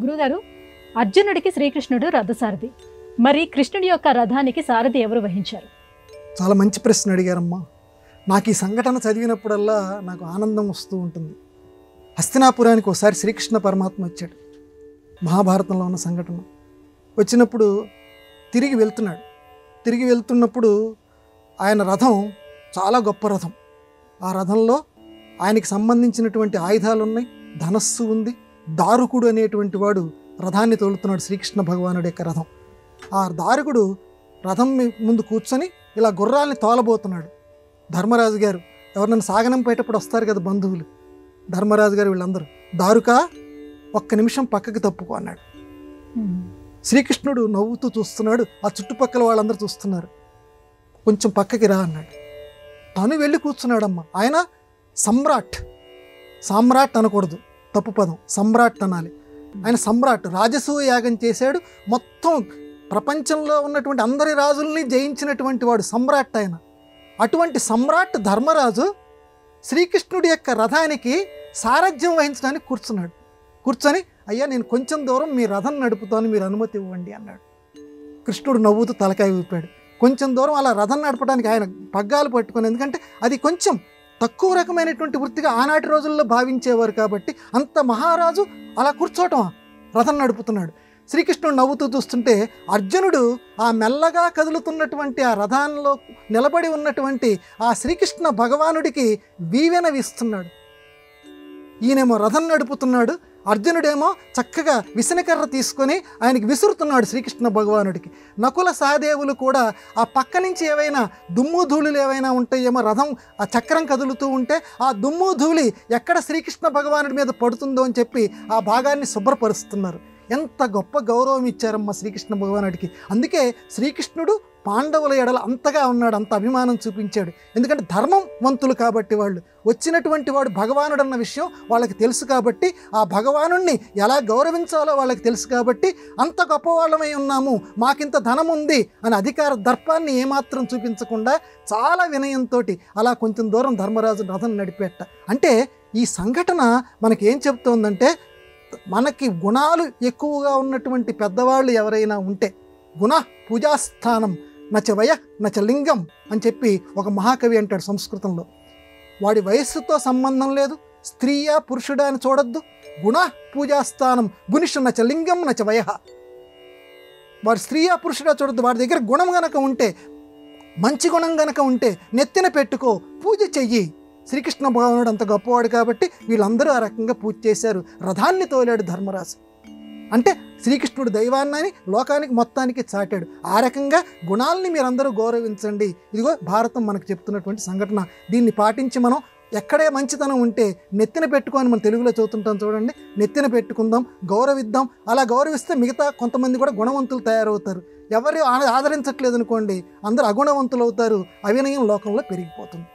గురుగారు, అర్జునుడికి శ్రీకృష్ణుడు రథసారథి. మరి కృష్ణుడి యొక్క రథానికి సారథి ఎవరు వహించారు? చాలా మంచి ప్రశ్న అడిగారమ్మా. నాకు ఈ సంఘటన చదివినప్పుడల్లా నాకు ఆనందం వస్తూ ఉంటుంది. హస్తినాపురానికి ఒకసారి శ్రీకృష్ణ పరమాత్మ వచ్చాడు. మహాభారతంలో ఉన్న సంఘటన. వచ్చినప్పుడు తిరిగి వెళ్తున్నప్పుడు ఆయన రథం చాలా గొప్ప రథం. ఆ రథంలో ఆయనకి సంబంధించినటువంటి ఆయుధాలు ఉన్నాయి, ధనస్సు ఉంది. దారుకుడు అనేటువంటి వాడు రథాన్ని తోలుతున్నాడు, శ్రీకృష్ణ భగవానుడి యొక్క రథం. ఆ దారుకుడు రథం ముందు కూర్చొని ఇలా గుర్రాల్ని తోలబోతున్నాడు. ధర్మరాజు గారు ఎవరినైనా సాగనంపేటప్పుడు వస్తారు కదా బంధువులు, ధర్మరాజు గారు వీళ్ళందరూ, దారుకా ఒక్క నిమిషం పక్కకి తప్పుకో అన్నాడు. శ్రీకృష్ణుడు నవ్వుతూ చూస్తున్నాడు, ఆ చుట్టుపక్కల వాళ్ళందరూ చూస్తున్నారు. కొంచెం పక్కకి రా అన్నాడు. తను వెళ్ళి కూర్చున్నాడమ్మా. ఆయన సామ్రాట్ అనకూడదు, తప్పు పదం, సమ్రాట్ అనాలి. ఆయన సమ్రాట్, రాజసూయ యాగం చేశాడు. మొత్తం ప్రపంచంలో ఉన్నటువంటి అందరి రాజుల్ని జయించినటువంటి వాడు సమ్రాట్ ఆయన. అటువంటి సమ్రాట్ ధర్మరాజు శ్రీకృష్ణుడి యొక్క రథానికి సారథ్యం వహించడానికి కూర్చొని అయ్యా నేను కొంచెం దూరం మీ రథం నడుపుతాను, మీరు అనుమతి ఇవ్వండి అన్నాడు. కృష్ణుడు నవ్వుతూ తలకాయ ఊపాడు. కొంచెం దూరం అలా రథం నడపడానికి ఆయన పగ్గాలు పట్టుకొని, ఎందుకంటే అది కొంచెం తక్కువ రకమైనటువంటి వృత్తిగా ఆనాటి రోజుల్లో భావించేవారు కాబట్టి, అంత మహారాజు అలా కూర్చోవటం, రథం నడుపుతున్నాడు. శ్రీకృష్ణుడు నవ్వుతూ చూస్తుంటే అర్జునుడు ఆ మెల్లగా కదులుతున్నటువంటి ఆ రథంలో నిలబడి ఉన్నటువంటి ఆ శ్రీకృష్ణ భగవానుడికి వీవెన వీస్తున్నాడు. ఈయనేమో రథం నడుపుతున్నాడు, అర్జునుడేమో చక్కగా విసనకర్ర తీసుకొని ఆయనకి విసురుతున్నాడు శ్రీకృష్ణ భగవానుడికి. నకుల సహదేవులు కూడా ఆ పక్క నుంచి ఏవైనా దుమ్ము ధూళులు ఏవైనా ఉంటాయేమో, రథం ఆ చక్రం కదులుతూ ఉంటే ఆ దుమ్ము ధూళి ఎక్కడ శ్రీకృష్ణ భగవానుడి మీద పడుతుందో అని చెప్పి ఆ భాగాన్ని శుభ్రపరుస్తున్నారు. ఎంత గొప్ప గౌరవం ఇచ్చారమ్మా శ్రీకృష్ణ భగవానుడికి. అందుకే శ్రీకృష్ణుడు పాండవుల ఎడల అంతగా ఉన్నాడు, అంత అభిమానం చూపించాడు. ఎందుకంటే ధర్మం వంతులు కాబట్టి, వాళ్ళు వచ్చినటువంటి వాడు భగవానుడు అన్న విషయం వాళ్ళకి తెలుసు కాబట్టి, ఆ భగవానుణ్ణి ఎలా గౌరవించాలో వాళ్ళకి తెలుసు కాబట్టి, అంత గొప్పవాళ్ళమై ఉన్నాము, మాకింత ధనం ఉంది అని అధికార దర్పాన్ని ఏమాత్రం చూపించకుండా చాలా వినయంతో అలా కొంచెం దూరం ధర్మరాజు రథం నడిపేట. అంటే ఈ సంఘటన మనకేం చెప్తోందంటే, మనకి గుణాలు ఎక్కువగా ఉన్నటువంటి పెద్దవాళ్ళు ఎవరైనా ఉంటే, గుణ పూజాస్థానం నచ వయ నచ లింగం అని చెప్పి ఒక మహాకవి అంటాడు సంస్కృతంలో. వాడి వయస్సుతో సంబంధం లేదు, స్త్రీయా పురుషుడా అని చూడొద్దు. గుణ పూజాస్థానం గునిషు నచ లింగం నచ వయ. వాడు స్త్రీయా పురుషుడా చూడొద్దు. వాడి దగ్గర గుణం గనక ఉంటే, మంచి గుణం గనక ఉంటే నెత్తిన పెట్టుకో, పూజ చెయ్యి. శ్రీకృష్ణ భగవానుడు అంత గొప్పవాడు కాబట్టి వీళ్ళందరూ ఆ రకంగా పూజ చేశారు. రథాన్ని తోలాడు ధర్మరాజు. అంటే శ్రీకృష్ణుడు దైవాన్ని లోకానికి మొత్తానికి చాటాడు. ఆ రకంగా గుణాలని మీరందరూ గౌరవించండి. ఇదిగో భారతం మనకు చెప్తున్నటువంటి సంఘటన. దీన్ని పాటించి మనం ఎక్కడే మంచితనం ఉంటే నెత్తిన పెట్టుకొని, మనం తెలుగులో చదువుతుంటాం చూడండి, నెత్తిన పెట్టుకుందాం, గౌరవిద్దాం. అలా గౌరవిస్తే మిగతా కొంతమంది కూడా గుణవంతులు తయారవుతారు. ఎవరు ఆదరించట్లేదు అనుకోండి, అందరూ అగుణవంతులు అవుతారు. అవినయం లోకంలో పెరిగిపోతుంది.